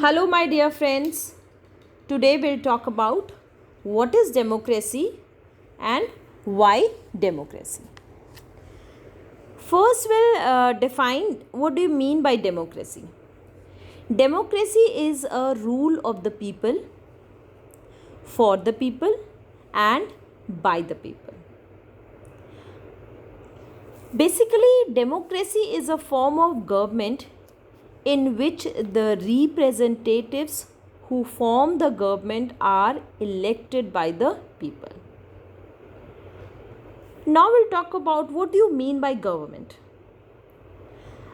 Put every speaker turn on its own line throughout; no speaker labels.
Hello, my dear friends. Today we'll talk about what is democracy and why democracy. First, we'll define what do you mean by democracy. Democracy is a rule of the people, for the people, and by the people. Basically, democracy is a form of government in which the representatives who form the government are elected by the people. Now we'll talk about what do you mean by government.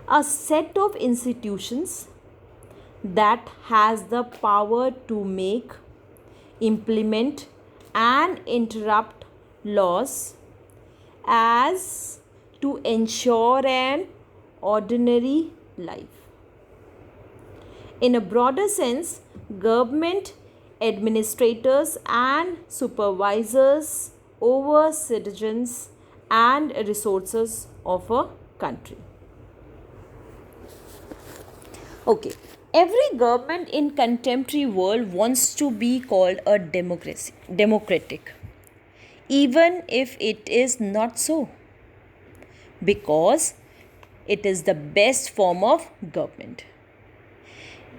A set of institutions that has the power to make, implement and interrupt laws as to ensure an ordinary life. In a broader sense, government administrators and supervisors over citizens and resources of a country. Okay, every government in contemporary world wants to be called a democratic, even if it is not so, because it is the best form of government.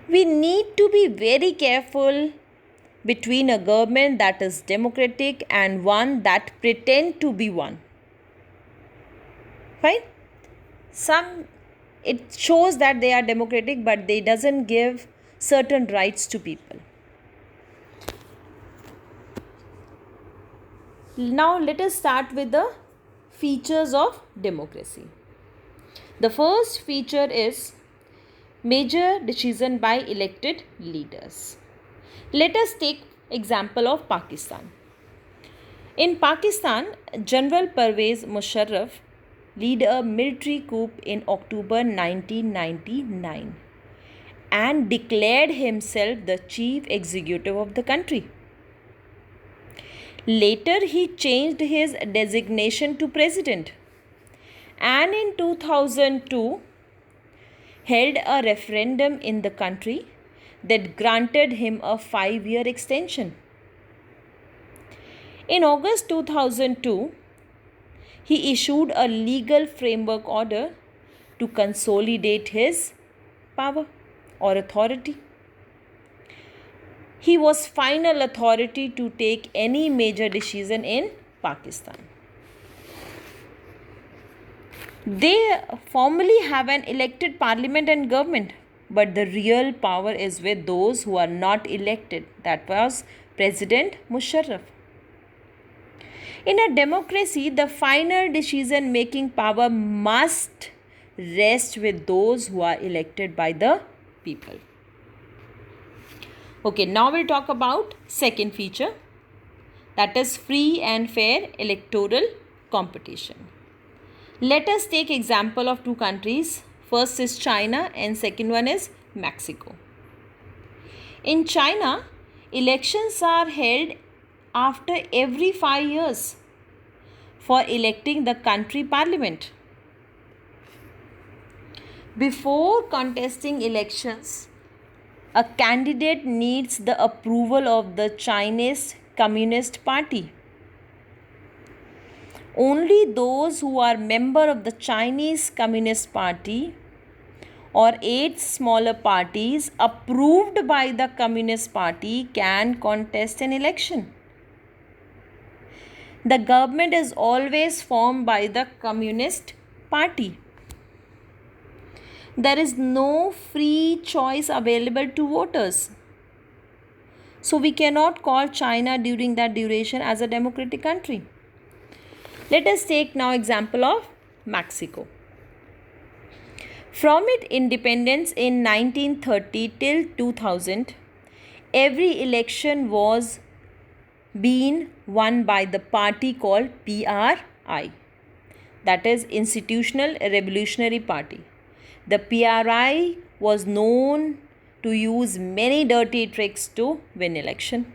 We need to be very careful between a government that is democratic and one that pretend to be one. Right? It shows that they are democratic, but they doesn't give certain rights to people. Now let us start with the features of democracy. The first feature is major decision by elected leaders. Let us take example of Pakistan. In Pakistan, General Pervez Musharraf led a military coup in October 1999 and declared himself the chief executive of the country. Later, he changed his designation to president and in 2002 held a referendum in the country that granted him a 5-year extension. In August 2002, he issued a legal framework order to consolidate his power or authority. He was final authority to take any major decision in Pakistan. They formally have an elected parliament and government, but the real power is with those who are not elected. That was President Musharraf. In a democracy, the final decision making power must rest with those who are elected by the people. Okay, now we'll talk about second feature, that is free and fair electoral competition. Let us take example of two countries. First is China and second one is Mexico. In China, elections are held after every 5 years for electing the country parliament. Before contesting elections, a candidate needs the approval of the Chinese Communist Party. Only those who are member of the Chinese Communist Party or 8 smaller parties approved by the Communist Party can contest an election. The government is always formed by the Communist Party. There is no free choice available to voters. So we cannot call China during that duration as a democratic country. Let us take now example of Mexico. From its independence in 1930 till 2000, every election was being won by the party called PRI, that is Institutional Revolutionary Party. The PRI was known to use many dirty tricks to win election.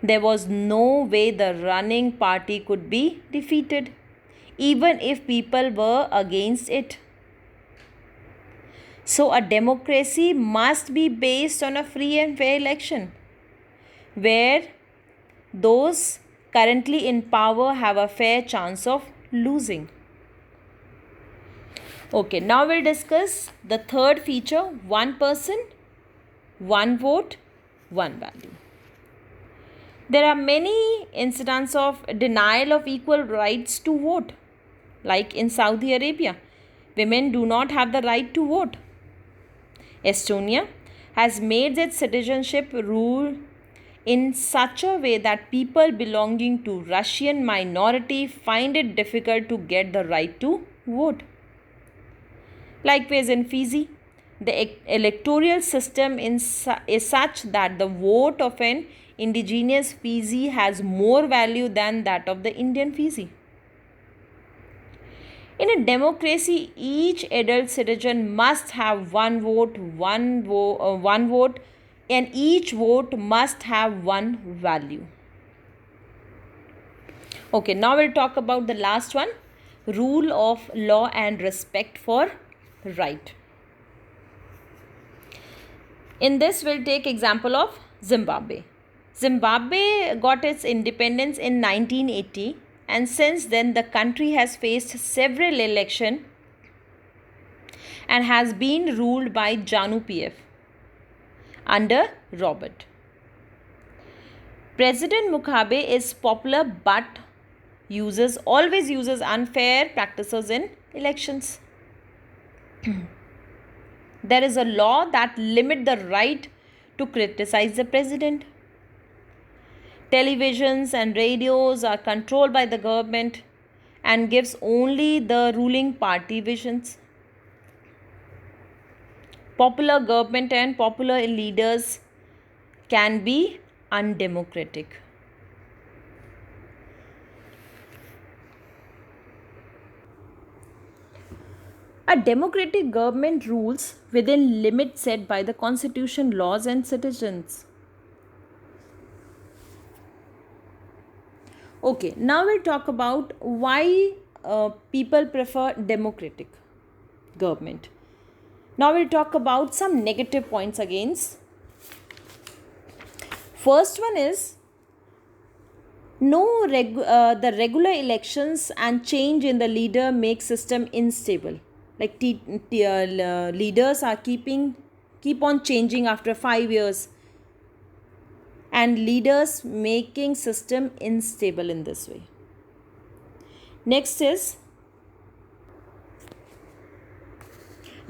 There was no way the running party could be defeated, even if people were against it. So a democracy must be based on a free and fair election where those currently in power have a fair chance of losing. Okay, now we'll discuss the third feature, one person, one vote, one value. There are many incidents of denial of equal rights to vote. Like in Saudi Arabia, women do not have the right to vote. Estonia has made its citizenship rule in such a way that people belonging to Russian minority find it difficult to get the right to vote. Likewise in Fiji, the electoral system is such that the vote of an indigenous Fiji has more value than that of the Indian Fiji. In a democracy, each adult citizen must have one vote, and each vote must have one value. Okay, now we'll talk about the last one, rule of law and respect for right. In this, we'll take example of Zimbabwe. Zimbabwe got its independence in 1980, and since then the country has faced several elections and has been ruled by ZANU-PF under Robert. President Mugabe is popular but always uses unfair practices in elections. There is a law that limits the right to criticize the president. Televisions and radios are controlled by the government and gives only the ruling party visions. Popular government and popular leaders can be undemocratic. A democratic government rules within limits set by the constitution, laws and citizens. Okay, now we'll talk about why people prefer democratic government. Now we'll talk about some negative points against. First one is the regular elections and change in the leader make system unstable. Like leaders are keep on changing after 5 years, and leaders making system unstable in this way. Next is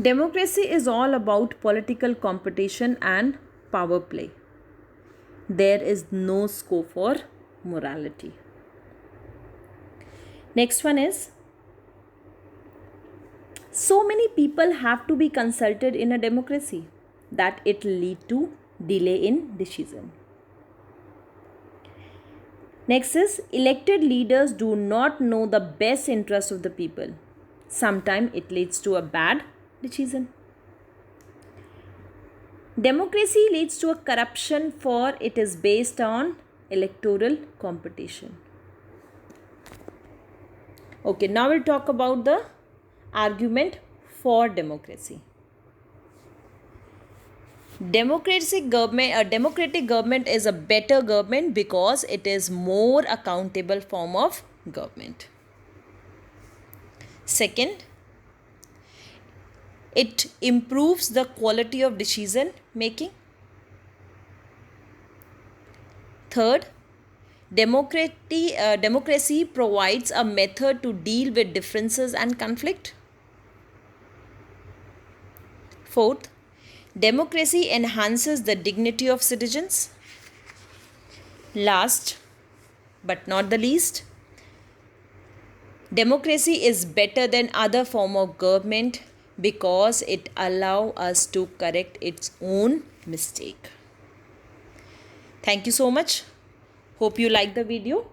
democracy is all about political competition and power play. There is no scope for morality. Next one is so many people have to be consulted in a democracy that it lead to delay in decision. Next is elected leaders do not know the best interest of the people. Sometimes it leads to a bad decision. Democracy leads to a corruption for it is based on electoral competition. Okay, now we'll talk about the argument for democracy. A democratic government is a better government because it is more accountable form of government. Second, it improves the quality of decision making. Third, democracy provides a method to deal with differences and conflict. Fourth, democracy enhances the dignity of citizens. Last but not the least, democracy is better than other form of government because it allows us to correct its own mistake. Thank you so much. Hope you like the video.